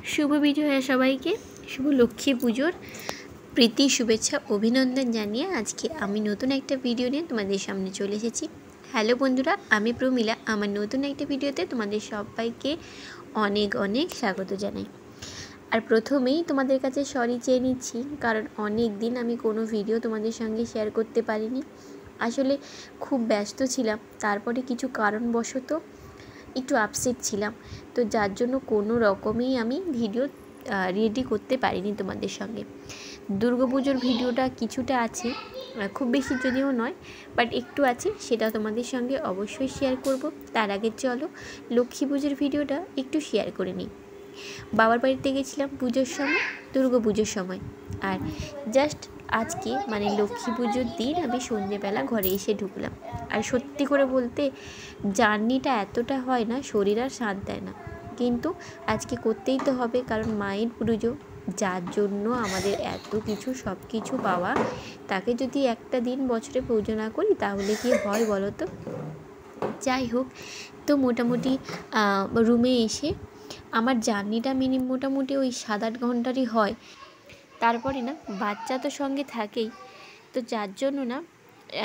शुभ विजया सबाइके शुभ लक्ष्मी पुजोर প্রীতি শুভেচ্ছা অভিনন্দন জানিয়ে আজকে আমি নতুন একটা ভিডিও নিয়ে তোমাদের সামনে চলে এসেছি। হ্যালো বন্ধুরা, আমি প্রমিলা। আমার নতুন একটা ভিডিওতে তোমাদের সবাইকে অনেক অনেক স্বাগত জানাই। আর প্রথমেই তোমাদের কাছে সরি চেয়ে নিচ্ছি, কারণ অনেক দিন আমি কোনো ভিডিও তোমাদের সঙ্গে শেয়ার করতে পারিনি। আসলে খুব ব্যস্ত ছিলাম, তারপরে কিছু কারণবশত একটু আপসেট ছিলাম, তো যার জন্য কোনো রকমেই আমি ভিডিও রেডি করতে পারিনি তোমাদের সঙ্গে। দুর্গাপুজোর ভিডিওটা কিছুটা আছে, খুব বেশি যদিও নয়, বাট একটু আছে, সেটা তোমাদের সঙ্গে অবশ্যই শেয়ার করব। তার আগে চলো লক্ষ্মী পুজোর ভিডিওটা একটু শেয়ার করে নিই। বাবার বাড়িতে গেছিলাম পুজোর সময়, দুর্গাপুজোর সময়, আর জাস্ট আজকে মানে লক্ষ্মী পুজোর দিন আমি সন্ধ্যেবেলা ঘরে এসে ঢুকলাম। আর সত্যি করে বলতে জার্নিটা এতটা হয় না, শরীর আর সাথ দেয় না, কিন্তু আজকে করতেই তো হবে, কারণ মায়ের পুজো, যার জন্য আমাদের এত কিছু সব কিছু পাওয়া, তাকে যদি একটা দিন বছরে পুজো না করি তাহলে কি হয় বলো তো। যাই হোক, তো মোটামুটি রুমে এসে আমার জার্নিটা মোটামুটি ওই 7-8 ঘন্টারই হয়। তারপরে না বাচ্চা তো সঙ্গে থাকেই, তো যার জন্য না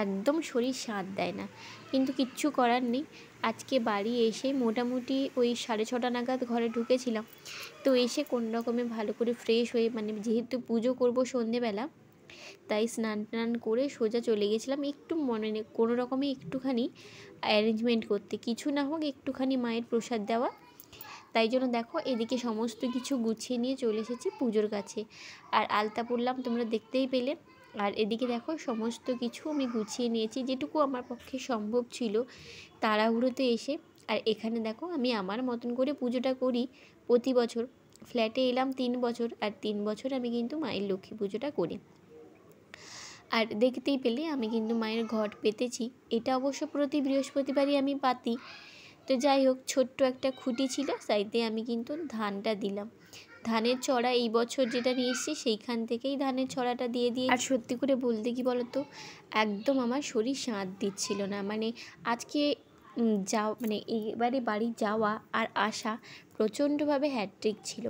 একদম শরীর সাথ দেয় না, কিন্তু কিচ্ছু করার নেই। আজকে বাড়ি এসে মোটামুটি ওই 6:30 নাগাদ ঘরে ঢুকেছিলাম। তো এসে কোনো রকমে ভালো করে ফ্রেশ হয়ে, মানে যেহেতু পুজো করব সন্ধেবেলা, তাই স্নান টান করে সোজা চলে গেছিলাম একটু মনে নেই কোনো রকমে একটুখানি অ্যারেঞ্জমেন্ট করতে, কিছু না হোক একটুখানি মায়ের প্রসাদ দেওয়া। তাই জন্য দেখো এদিকে সমস্ত কিছু গুছিয়ে নিয়ে চলে এসেছি পুজোর কাছে। আর আলতা পরলাম, তোমরা দেখতেই পেলে। আর এদিকে দেখো সমস্ত কিছু আমি গুছিয়ে নিয়েছি যেটুকু আমার পক্ষে সম্ভব ছিল তাড়াহুড়োতে এসে। আর এখানে দেখো আমি আমার মতন করে পুজোটা করি প্রতি বছর। ফ্ল্যাটে এলাম 3 বছর, আর 3 বছর আমি কিন্তু মায়ের লক্ষ্মী পুজোটা করি। আর দেখতেই পেলে আমি কিন্তু মায়ের ঘট পেতেছি, এটা অবশ্য প্রতি বৃহস্পতিবারই আমি পাতি। তো যাই হোক, ছোট্ট একটা খুঁটি ছিল, সাইডে আমি কিন্তু ধানটা দিলাম। ধানের ছড়া এই বছর যেটা নিয়ে এসেছি সেইখান থেকেই ধানের ছড়াটা দিয়ে দিয়ে। আর সত্যি করে বলতে কি বলতো, একদম আমার শরীর সাথ দিচ্ছিল না, মানে আজকে মানে এবারে বাড়ি যাওয়া আর আসা প্রচণ্ডভাবে হ্যাট্রিক ছিল।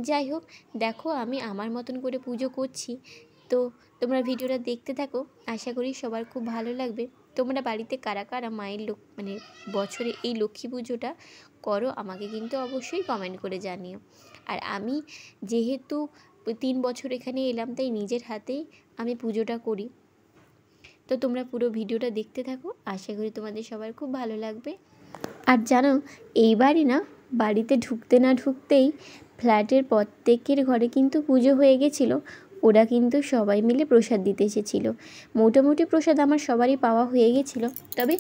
যাই হোক, দেখো আমি আমার মতন করে পুজো করছি, তো তোমরা ভিডিওটা দেখতে থাকো, আশা করি সবার খুব ভালো লাগবে। তোমরা বাড়িতে কারা কারা মায়ের মানে বছরে এই লক্ষ্মী পুজোটা করো আমাকে কিন্তু অবশ্যই কমেন্ট করে জানিও। আর আমি যেহেতু 3 বছর এখানে এলাম, তাই নিজের হাতেই আমি পুজোটা করি। তো তোমরা পুরো ভিডিওটা দেখতে থাকো, আশা করি তোমাদের সবার খুব ভালো লাগবে। আর জানো, এইবারই না বাড়িতে ঢুকতে না ঢুকতেই ফ্ল্যাটের প্রত্যেকের ঘরে কিন্তু পুজো হয়ে গেছিলো। ওরা কিন্তু সবাই মিলে প্রসাদ দিতে এসেছিলো। মোটামুটি প্রসাদ আমার সবারই পাওয়া হয়ে গেছিলো, তবে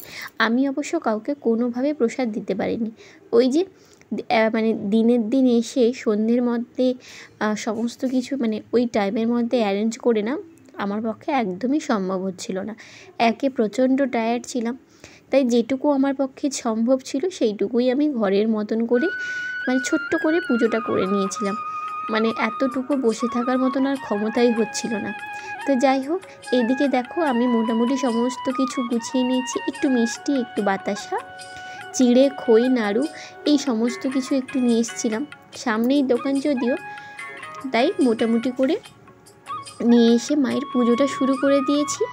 আমি অবশ্য কাউকে কোনোভাবে প্রসাদ দিতে পারিনি। ওই যে মানে দিনের দিন এসে সন্ধ্যের মধ্যে সমস্ত কিছু মানে ওই টাইমের মধ্যে অ্যারেঞ্জ করে না আমার পক্ষে একদমই সম্ভব হচ্ছিল না। একে প্রচণ্ড টায়ার্ড ছিলাম, তাই যেটুকু আমার পক্ষে সম্ভব ছিল সেইটুকুই আমি ঘরের মতন করে মানে ছোট্ট করে পুজোটা করে নিয়েছিলাম। মানে এতটুকু বসে থাকার মতন আর ক্ষমতাই হচ্ছিল না। তো যাই হোক, এইদিকে দেখো আমি মোটামুটি সমস্ত কিছু গুছিয়ে নিয়েছি, একটু মিষ্টি, একটু বাতাসা, চিড়ে, খই, নাড়ু, এই সমস্ত কিছু একটু নিয়ে এসেছিলাম। সামনেই দোকান যদিও, তাই মোটামুটি করে নিয়ে এসে মায়ের পুজোটা শুরু করে দিয়েছি।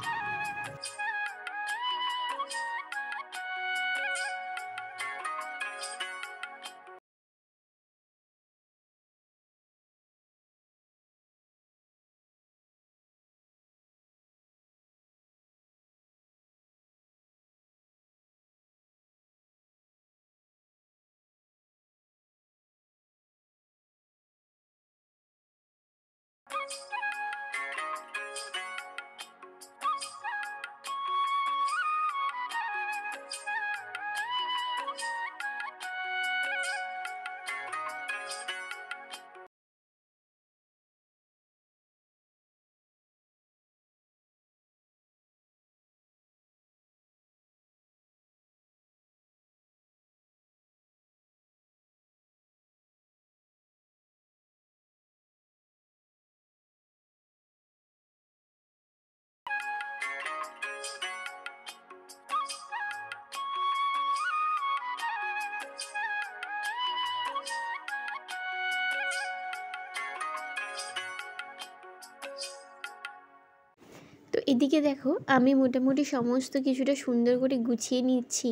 তো এদিকে দেখো আমি মোটামুটি সমস্ত কিছুটা সুন্দর করে গুছিয়ে নিচ্ছি,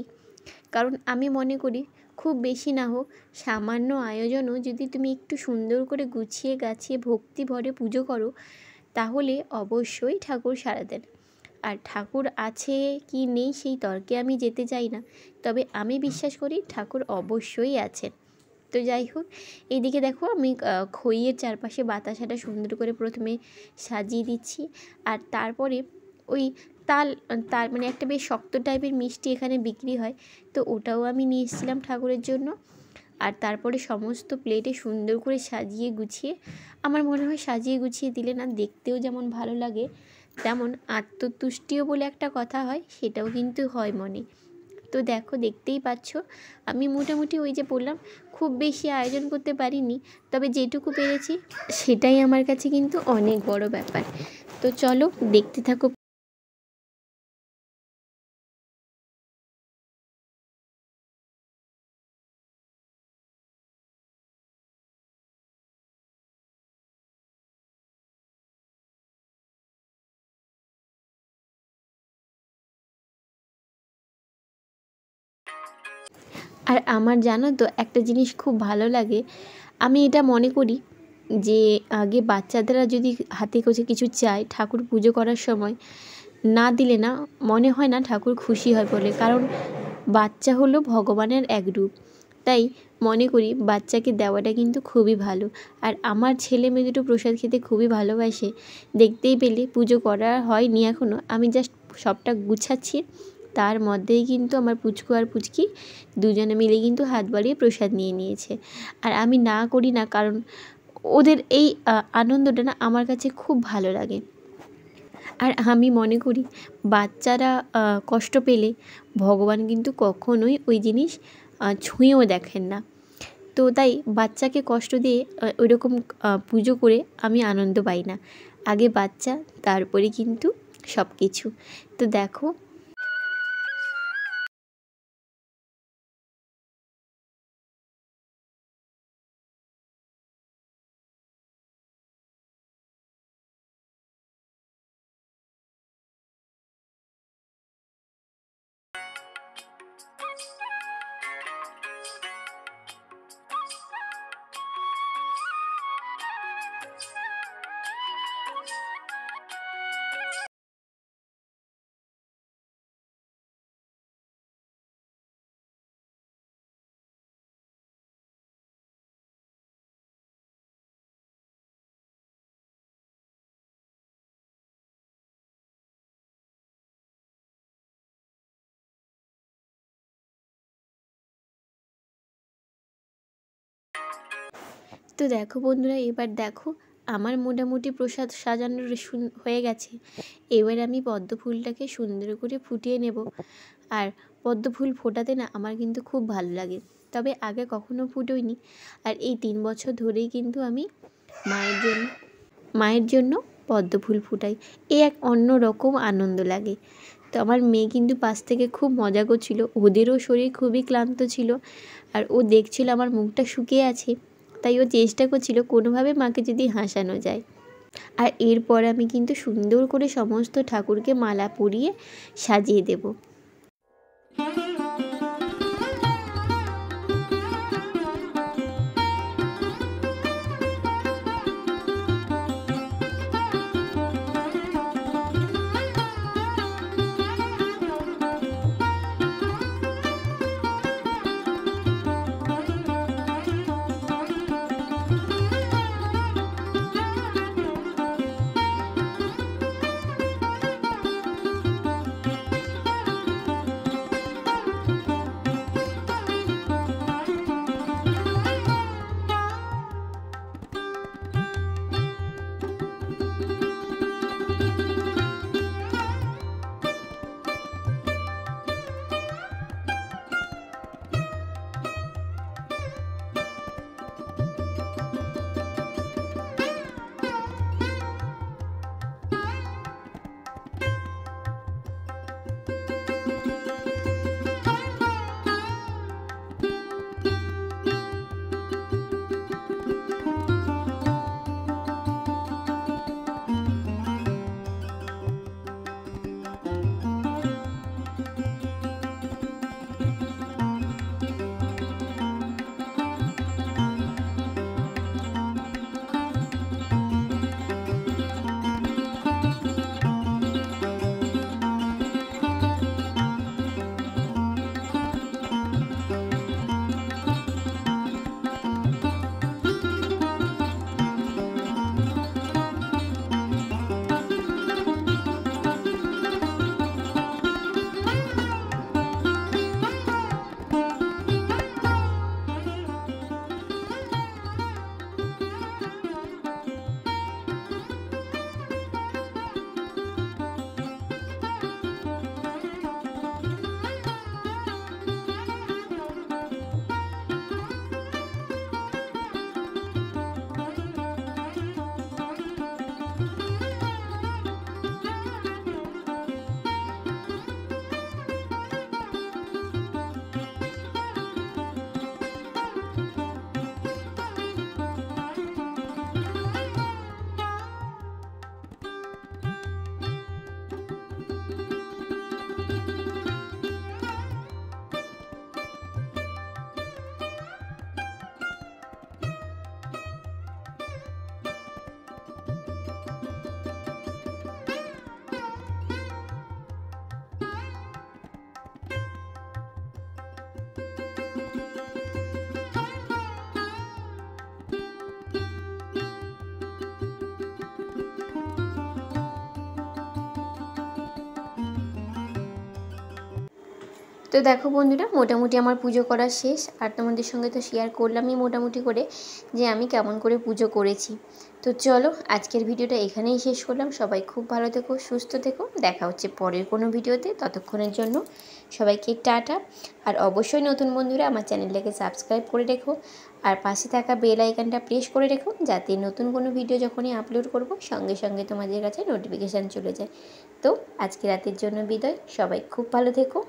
কারণ আমি মনে করি খুব বেশি না হোক সামান্য আয়োজনও যদি তুমি একটু সুন্দর করে গুছিয়ে গাছিয়ে ভক্তি ভরে পুজো করো, তাহলে অবশ্যই ঠাকুর সাড়া দেন। আর ঠাকুর আছে কি নেই সেই তর্কে আমি যেতে চাই না, তবে আমি বিশ্বাস করি ঠাকুর অবশ্যই আছেন। তো যাই হোক, এইদিকে দেখো আমি খইয়ের চারপাশে বাতাসাটা সুন্দর করে প্রথমে সাজিয়ে দিচ্ছি, আর তারপরে ওই তাল তার মানে একটা বেশ শক্ত টাইপের মিষ্টি এখানে বিক্রি হয়, তো ওটাও আমি নিয়ে এসেছিলাম ঠাকুরের জন্য। আর তারপরে সমস্ত প্লেটে সুন্দর করে সাজিয়ে গুছিয়ে, আমার মনে হয় সাজিয়ে গুছিয়ে দিলে না দেখতেও যেমন ভালো লাগে, তেমন আত্মতুষ্টিও বলে একটা কথা হয়, সেটাও কিন্তু হয় মনে। তো দেখো, দেখতেই পাচ্ছ আমি মোটামুটি ওই যে বললাম খুব বেশি আয়োজন করতে পারিনি, তবে যেটুকু পেরেছি সেটাই আমার কাছে কিন্তু অনেক বড় ব্যাপার। তো চলো দেখতে থাকো। আর আমার জানো তো একটা জিনিস খুব ভালো লাগে, আমি এটা মনে করি যে আগে বাচ্চাদেরা যদি হাতে করে কিছু চায় ঠাকুর পুজো করার সময়, না দিলে না মনে হয় না ঠাকুর খুশি হয় বলে, কারণ বাচ্চা হলো ভগবানের এক রূপ। তাই মনে করি বাচ্চাকে দেওয়াটা কিন্তু খুবই ভালো। আর আমার ছেলে মেয়ে দুটো প্রসাদ খেতে খুবই ভালোবাসে, দেখতেই পেলে পুজো করা হয়নি এখনও, আমি জাস্ট সবটা গুছাচ্ছি। তার মধ্যেই কিন্তু আমার পুচকু আর পুচকি দুজনে মিলে কিন্তু হাত বাড়িয়ে প্রসাদ নিয়ে নিয়েছে। আর আমি না করি না, কারণ ওদের এই আনন্দটা না আমার কাছে খুব ভালো লাগে। আর আমি মনে করি বাচ্চারা কষ্ট পেলে ভগবান কিন্তু কখনোই ওই জিনিস ছুঁয়েও দেখেন না। তো তাই বাচ্চাকে কষ্ট দিয়ে ওইরকম পুজো করে আমি আনন্দ পাই না। আগে বাচ্চা, তারপরে কিন্তু সব কিছু। তো দেখো, তো দেখো বন্ধুরা, এবার দেখো আমার মোটামুটি প্রসাদ সাজানোর হয়ে গেছে। এবার আমি পদ্ম ফুলটাকে সুন্দর করে ফুটিয়ে নেব। আর পদ্ম ফুল ফোটাতে না আমার কিন্তু খুব ভালো লাগে, তবে আগে কখনো ফুটোইনি। আর এই 3 বছর ধরেই কিন্তু আমি মায়ের জন্য পদ্ম ফুল ফুটাই। এ এক অন্য রকম আনন্দ লাগে। তো আমার মেয়ে কিন্তু পাশ থেকে খুব মজা করছিল, ওদেরও শরীর খুবই ক্লান্ত ছিল, আর ও দেখছিল আমার মুখটা শুকিয়ে আছে, তাই ও চেষ্টা করছিল কোনোভাবে মাকে যদি হাসানো যায়। আর এরপর আমি কিন্তু সুন্দর করে সমস্ত ঠাকুরকে মালা পরিয়ে সাজিয়ে দেব। তো দেখো বন্ধুরা, মোটামুটি আমার পুজো করা শেষ। আর তোমাদের সঙ্গে তো শেয়ার করলামই মোটামুটি করে যে আমি কেমন করে পুজো করেছি। তো চলো আজকের ভিডিওটা এখানেই শেষ করলাম। সবাই খুব ভালো থেকো, সুস্থ থেকো। দেখা হচ্ছে পরের কোনো ভিডিওতে। ততক্ষণের জন্য সবাইকে টাটা। আর অবশ্যই নতুন বন্ধুরা আমার চ্যানেলটাকে সাবস্ক্রাইব করে রেখো আর পাশে থাকা বেল আইকনটা প্রেস করে রেখো, যাতে নতুন কোনো ভিডিও যখনই আপলোড করব সঙ্গে সঙ্গে তোমাদের কাছে নোটিফিকেশান চলে যায়। তো আজকে রাতের জন্য বিদায়। সবাই খুব ভালো থেকো।